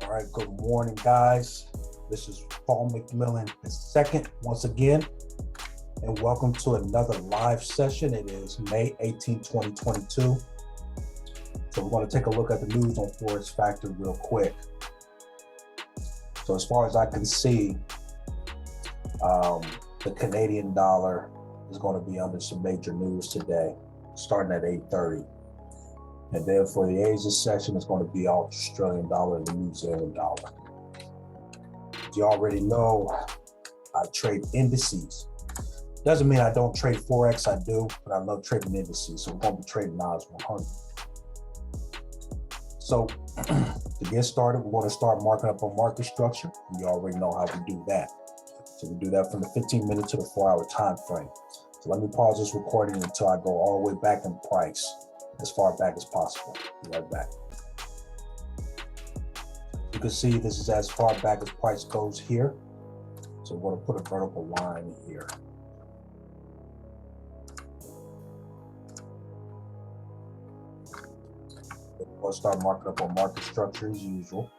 All right, good morning, guys. This is Paul McMillan II once again, and welcome to another live session. It is May 18, 2022. So we're going to take a look at the news on Forex Factor real quick. So as far as I can see, the Canadian dollar is going to be under some major news today, starting at 8:30. And then for the Asia session, it's going to be Australian dollar and the New Zealand dollar. As you already know, I trade indices. Doesn't mean I don't trade Forex, I do, but I love trading indices. So we're going to be trading NAS100. So to get started, we're going to start marking up on market structure. You already know how we do that. So we do that from the 15-minute to the 4-hour time frame. So let me pause this recording until I go all the way back in price, as far back as possible. Be right back. You can see this is as far back as price goes here. So we're going to put a vertical line here. We'll start marking up on market structure as usual.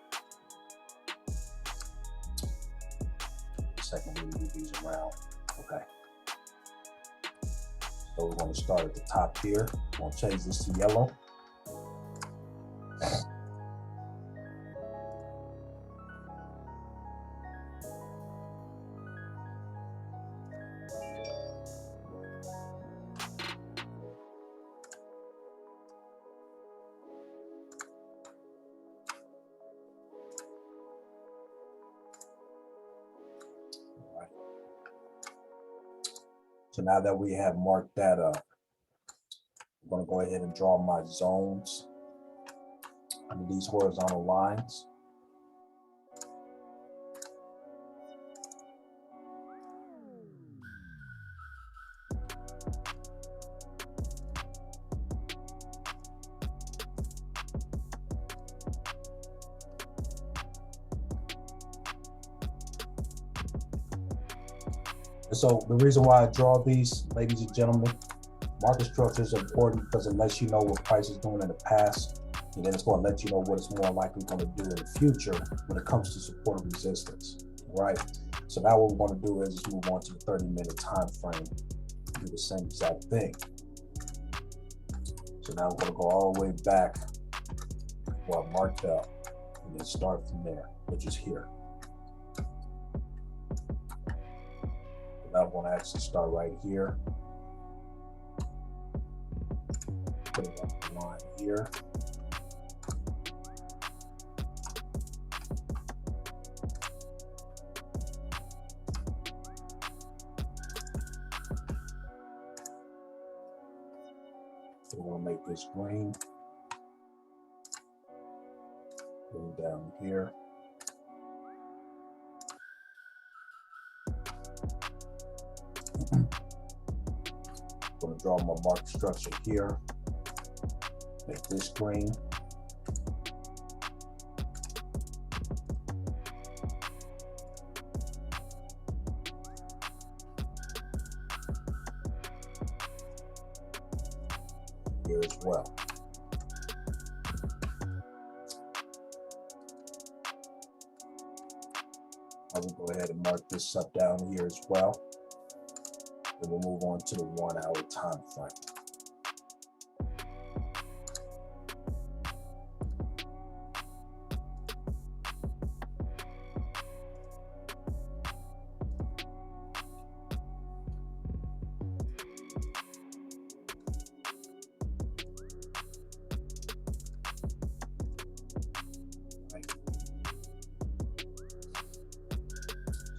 Second, we move these around. Okay. So we're going to start at the top here. I'm going to change this to yellow. So now that we have marked that up, I'm going to go ahead and draw my zones under these horizontal lines. So the reason why I draw these, ladies and gentlemen, market structure is important because it lets you know what price is doing in the past, and then it's going to let you know what it's more likely going to do in the future when it comes to support and resistance, right? So now what we're going to do is just move on to the 30-minute time frame, do the same exact thing. So now we're going to go all the way back where I marked up, and then start from there, which is here. Now I'm going to actually start right here. Put it on the line here. So we're going to make this green. Go down here. I'm going to draw my market structure here. Make this green. Here as well. I will go ahead and mark this up down here as well. Then we'll move on to the 1-hour time frame.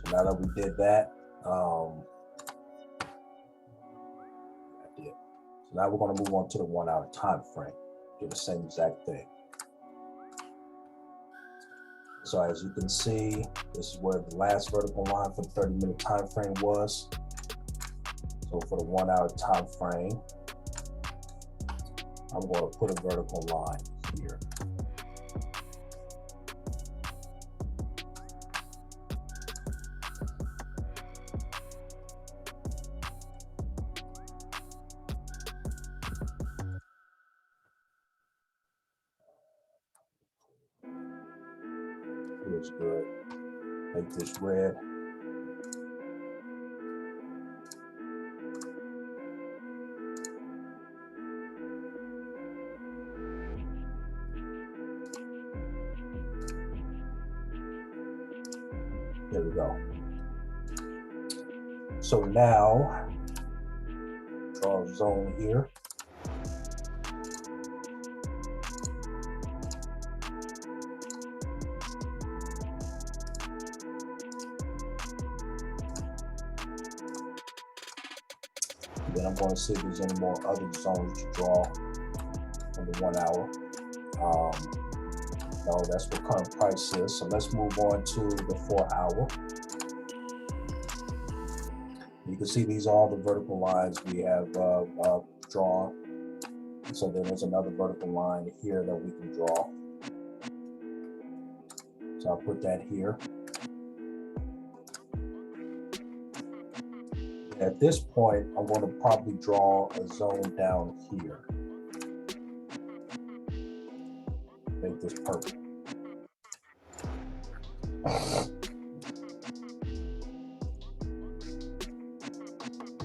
So now that we did that, so now we're going to move on to the 1-hour time frame. Do the same exact thing. So as you can see, this is where the last vertical line for the 30-minute time frame was. So for the 1-hour time frame, I'm going to put a vertical line here. here is good. Make this red. There we go. So now, draw a zone here. Then I'm going to see if there's any more other zones to draw in the 1 hour. No, that's what current price is. So let's move on to the 4 hour. You can see these are all the vertical lines we have drawn. So then there's another vertical line here that we can draw. So I'll put that here. At this point, I'm going to probably draw a zone down here. Make this purple.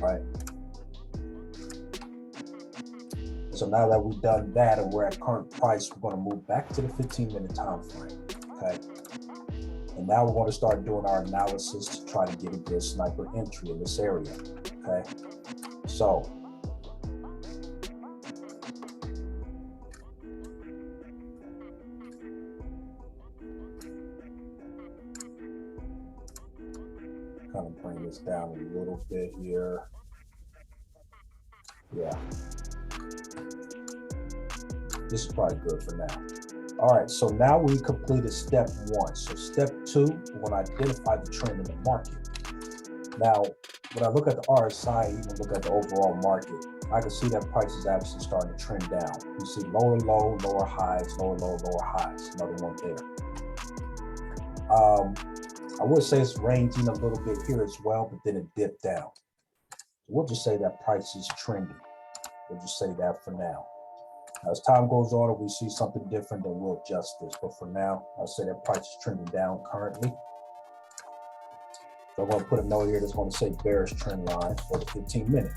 Right. So now that we've done that and we're at current price, we're going to move back to the 15-minute time frame. Okay. And now we're going to start doing our analysis to try to get a good sniper entry in this area. Okay. So kind of bring this down a little bit here. Yeah. This is probably good for now. All right, so now we completed step 1. So step 2, we're going to identify the trend in the market. Now, when I look at the RSI, even look at the overall market, I can see that price is actually starting to trend down. You see lower low, lower highs, lower low, lower highs. Another one there. I would say it's ranging a little bit here as well, but then it dipped down. So we'll just say that price is trending. We'll just say that for now. As time goes on, if we see something different, then we'll adjust this. But for now, I'll say that price is trending down currently. So I'm going to put a note here that's going to say bearish trend line for the 15-minute.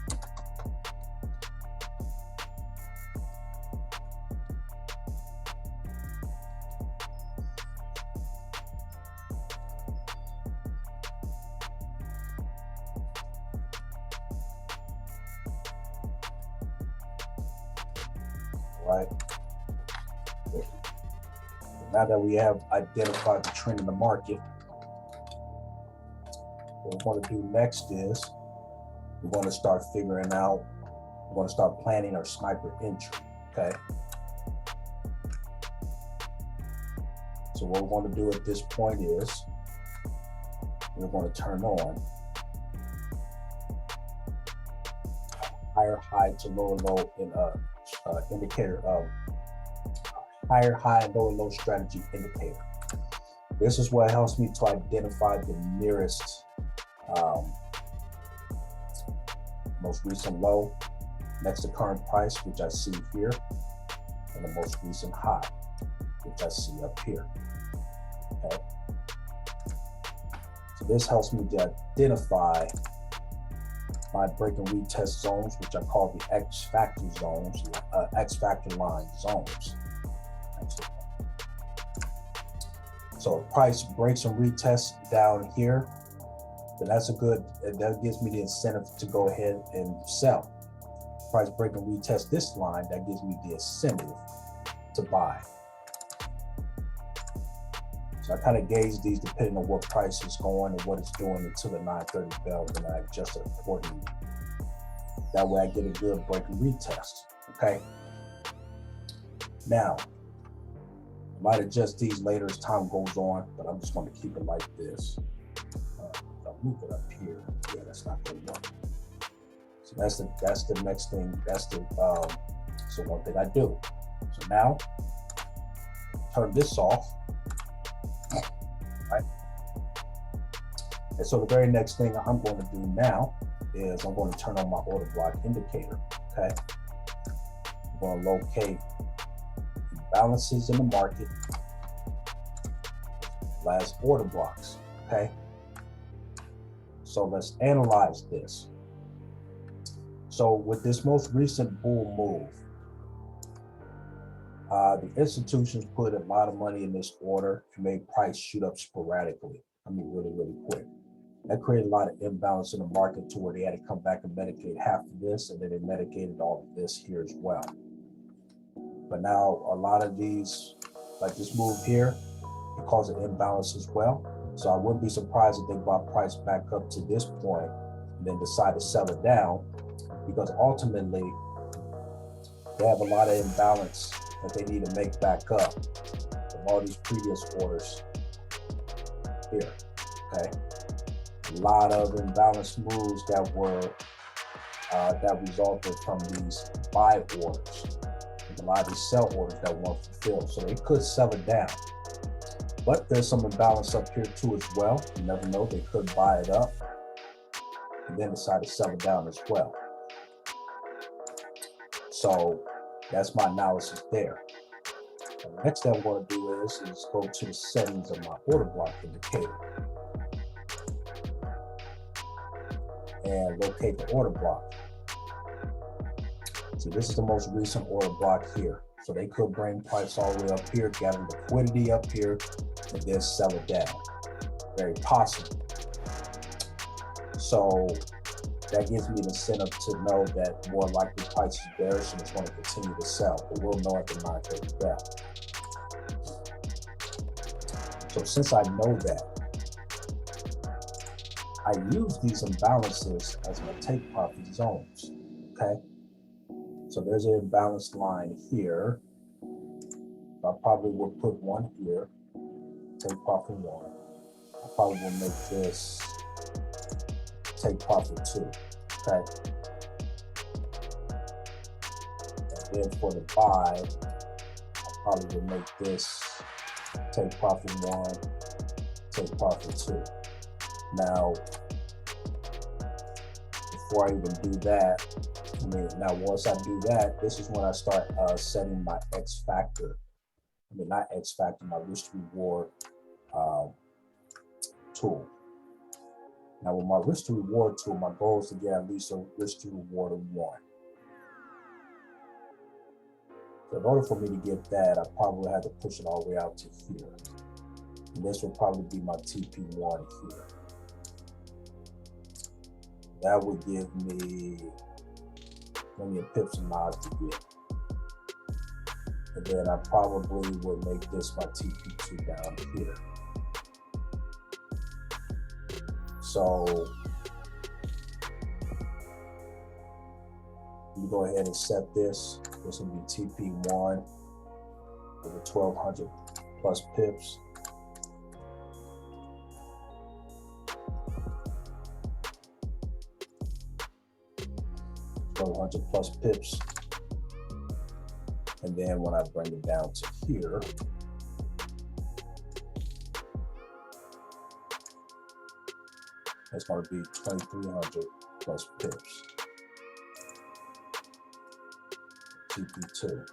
Right. Now that we have identified the trend in the market, what we're going to do next is we're going to start figuring out, we're going to start planning our sniper entry. Okay. So what we're going to do at this point is we're going to turn on higher high to lower low in indicator of higher high, lower low strategy indicator. This is what helps me to identify the nearest most recent low next to current price, which I see here, and the most recent high, which I see up here. Okay. So this helps me to identify my break and retest zones, which I call the X factor zones, X factor line zones. So if price breaks and retests down here, then that's a good, that gives me the incentive to go ahead and sell. Price break and retest this line, that gives me the incentive to buy. So I kind of gauge these depending on what price is going and what it's doing until the 9:30 bell, and I adjust it accordingly. That way I get a good break and retest, okay? Now, I might adjust these later as time goes on, but I'm just going to keep it like this. I'll move it up here. Yeah, that's not going to work. So that's the next thing. That's the so one thing I do. So now, turn this off. Right. And so the very next thing I'm going to do now is I'm going to turn on my order block indicator. Okay. I'm going to locate imbalances in the market. last order blocks, okay? So let's analyze this. So with this most recent bull move, the institutions put a lot of money in this order and made price shoot up sporadically. I mean, really, really quick. That created a lot of imbalance in the market to where they had to come back and mitigate half of this, and then they mitigated all of this here as well. But now a lot of these, like this move here, it caused an imbalance as well. So I wouldn't be surprised if they brought price back up to this point and then decide to sell it down, because ultimately they have a lot of imbalance that they need to make back up from all these previous orders here, okay? A lot of imbalanced moves that were, that resulted from these buy orders, and a lot of these sell orders that weren't fulfilled. So they could sell it down. But there's some imbalance up here too as well. You never know, they could buy it up and then decide to sell it down as well. So that's my analysis there. And the next thing I'm going to do is go to the settings of my order block indicator and locate the order block. So this is the most recent order block here. So they could bring price all the way up here, gather liquidity up here, and then sell it down. Very possible. So that gives me the incentive to know that more likely price is bearish and it's going to continue to sell, but we'll know at the 9:30 bell. So since I know that, I use these imbalances as my take profit zones, okay? So there's an imbalanced line here. I probably will put one here, take profit one. I probably will make this take profit two, okay? And then for the buy, I probably will make this take profit one, take profit two. Now, before I even do that, now once I do that, this is when I start setting my X factor. Not X factor, my risk to reward tool. Now with my risk to reward tool, my goal is to get at least a risk to reward of 1. So in order for me to get that, I probably have to push it all the way out to here. And this will probably be my TP1 here. That would give me plenty of pips and NAS to get. And then I probably would make this my TP2 down here. So you go ahead and set this. This will be TP1 with the 1200 plus pips. Plus pips, and then when I bring it down to here, it's going to be 2300 plus pips, TP2.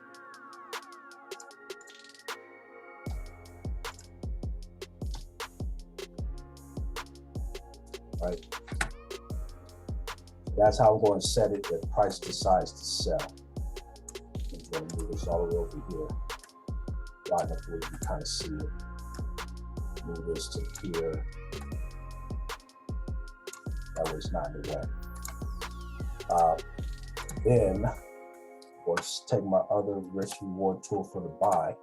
Right. That's how I'm going to set it if price decides to sell. I'm going to move this all the way over here. Wide enough where you can kind of see it. Move this to here. That way it's not in the way. Then I'm going to take my other risk reward tool for the buy.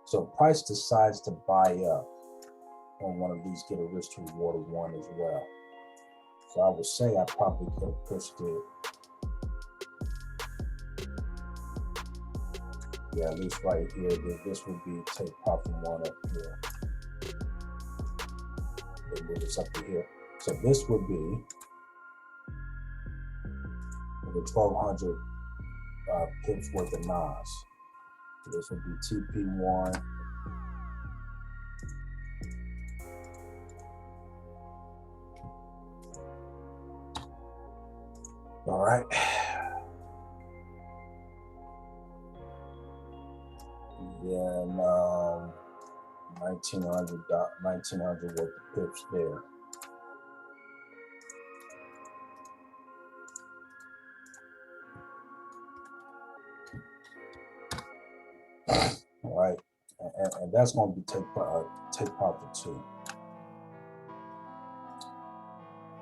So if price decides to buy up on one of these, get a risk to reward of 1 as well. So I would say I probably could have pushed it, yeah, at least right here. Then this would be take profit 1 up here. Then move this up to here. So this would be the 1200 pips worth of NAS. So this would be TP1. All right. Then $1,900 worth of pips there. All right, and that's going to be take profit too.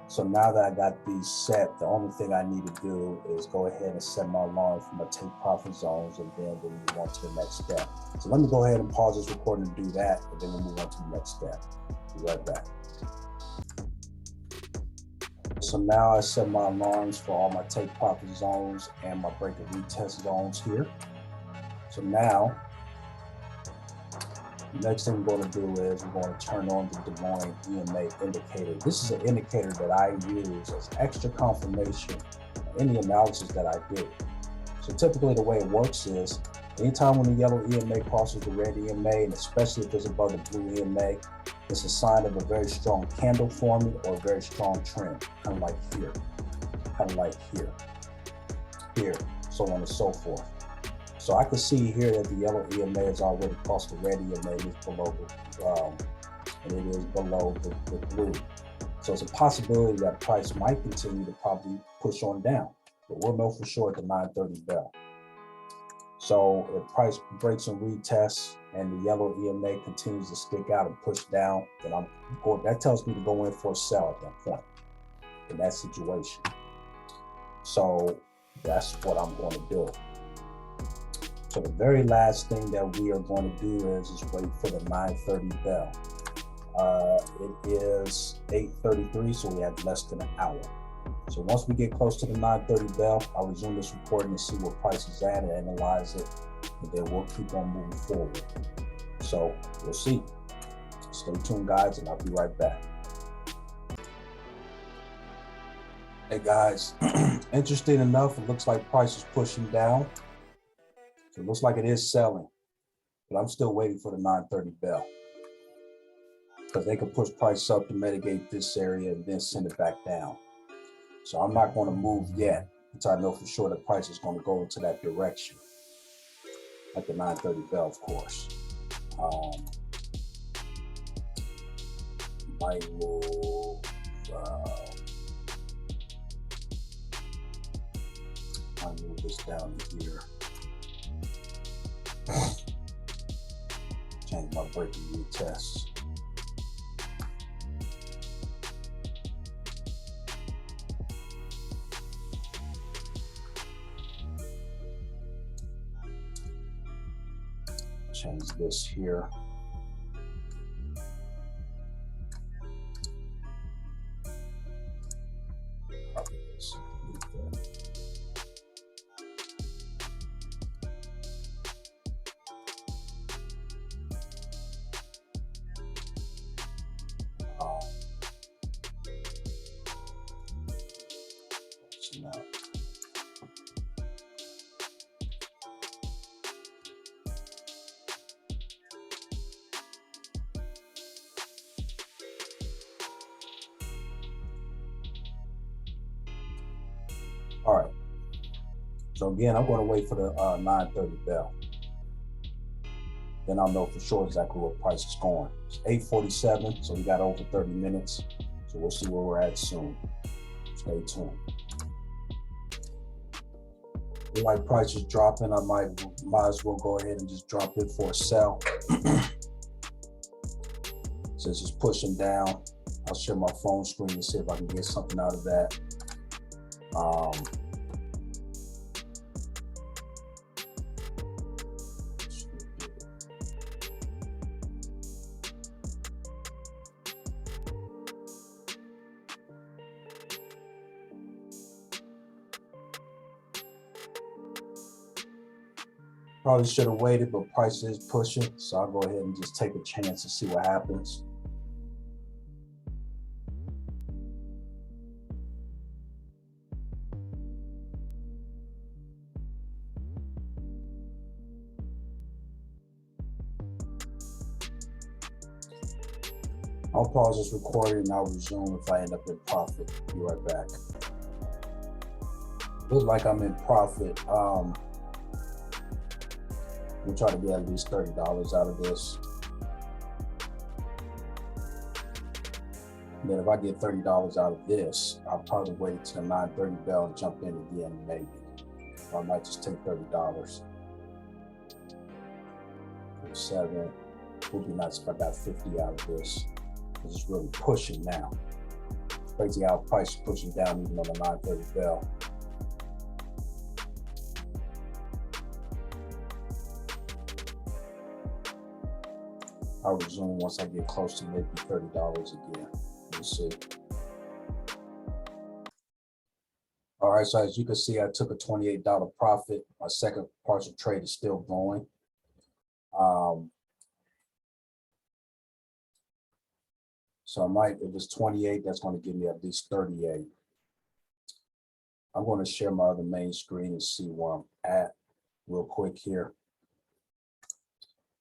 So now that I got these set, the only thing I need to do is go ahead and set my alarm for my take profit zones, and then we'll move on to the next step. So let me go ahead and pause this recording and do that, and then we'll move on to the next step. Be right back. So now I set my alarms for all my take profit zones and my break and retest zones here. So now, the next thing we're going to do is we're going to turn on the Delorean EMA indicator. This is an indicator that I use as extra confirmation in any analysis that I do. So typically the way it works is anytime when the yellow EMA crosses the red EMA, and especially if it's above the blue EMA, it's a sign of a very strong candle forming or a very strong trend, kind of like here, here, so on and so forth. So I can see here that the yellow EMA is already crossed the red EMA, and it's below the blue. So it's a possibility that price might continue to probably push on down, but we'll know for sure at the 9:30 bell. So if price breaks and retests and the yellow EMA continues to stick out and push down, then that tells me to go in for a sell at that point in that situation. So that's what I'm going to do. So the very last thing that we are going to do is just wait for the 9:30 bell. It is 8:33, so we have less than an hour. So once we get close to the 9:30 bell, I'll resume this recording and see where price is at and analyze it, and then we'll keep on moving forward. So we'll see. Stay tuned, guys, and I'll be right back. Hey guys, interesting enough, it looks like price is pushing down. So it looks like it is selling, but I'm still waiting for the 9:30 bell because they can push price up to mitigate this area and then send it back down. So I'm not going to move yet until I know for sure that price is going to go into that direction at the 9:30 bell, of course. Might move. Might move this down here. Change my break and retest. Change this here. Copy this. All right. So again, I'm going to wait for the 9:30 bell. Then I'll know for sure exactly where price is going. It's 8:47, so we got over 30 minutes. So we'll see where we're at soon. Stay tuned. Like price is dropping, I might as well go ahead and just drop it for a sell. Since it's pushing down, I'll share my phone screen and see if I can get something out of that. Probably should have waited, but price is pushing, so I'll go ahead and just take a chance and see what happens. I'll pause this recording and I'll resume if I end up in profit. Be right back. Looks like I'm in profit. We'll try to get at least $30 out of this. And then if I get $30 out of this, I'll probably wait to the 9:30 bell and jump in again, maybe. Or I might just take $30. 7. Would be nice if I got 50 out of this. It's really pushing now. Crazy how price is pushing down even on the 9:30 bell. I'll resume once I get close to maybe $30 again. Let's see. All right, so as you can see, I took a $28 profit. My second partial trade is still going. So I might, if it's 28, that's going to give me at least 38. I'm going to share my other main screen and see where I'm at real quick here.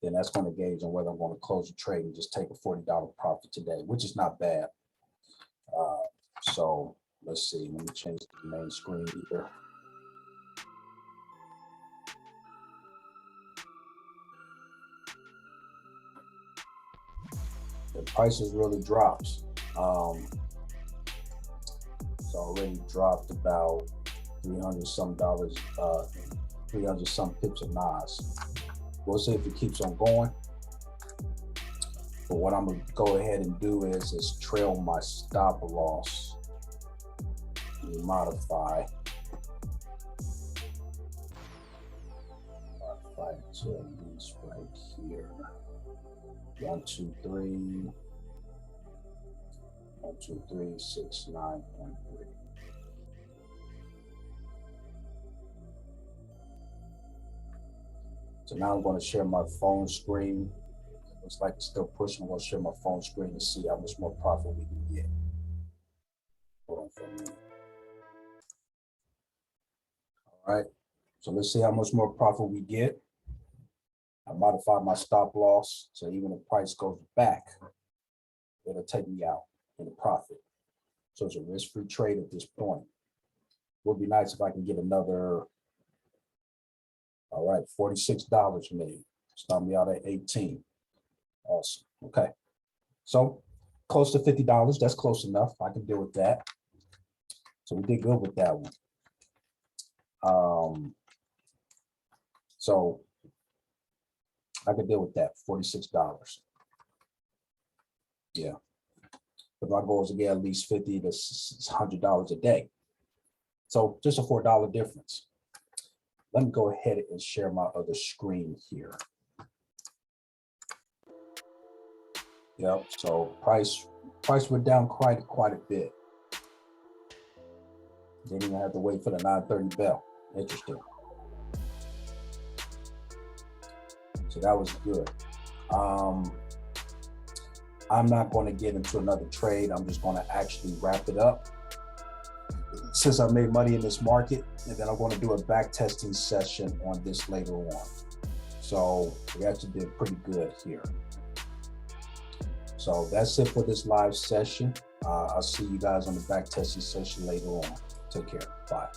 Then that's going to gauge on whether I'm going to close the trade and just take a $40 profit today, which is not bad. So let's see, let me change the main screen here. The prices really dropped. It's already dropped about 300 some dollars, 300 some pips of NAS. We'll see if it keeps on going. But what I'm gonna go ahead and do is trail my stop loss. Modify it to at least right here. 1, 2, 3. 1, 2, 3, 6, 9.3. So now I'm going to share my phone screen. It looks like it's still pushing. I'm going to share my phone screen to see how much more profit we can get. Hold on for a minute. All right. So let's see how much more profit we get. I modified my stop loss. So even if the price goes back, it'll take me out in the profit. So it's a risk-free trade at this point. Would be nice if I can get another, all right, $46 made. Start me out at 18. Awesome. Okay. So close to $50. That's close enough. I can deal with that. So we did good with that one. So I could deal with that, $46. Yeah. But my goal is to get at least $50 to $100 a day. So just a $4 difference. Let me go ahead and share my other screen here. Yep, so price went down quite a bit. Didn't even have to wait for the 9:30 bell. Interesting. So that was good. I'm not going to get into another trade. I'm just going to actually wrap it up since I made money in this market, and then I'm going to do a back testing session on this later on. So we actually did pretty good here. So that's it for this live session. I'll see you guys on the back testing session later on. Take care. Bye.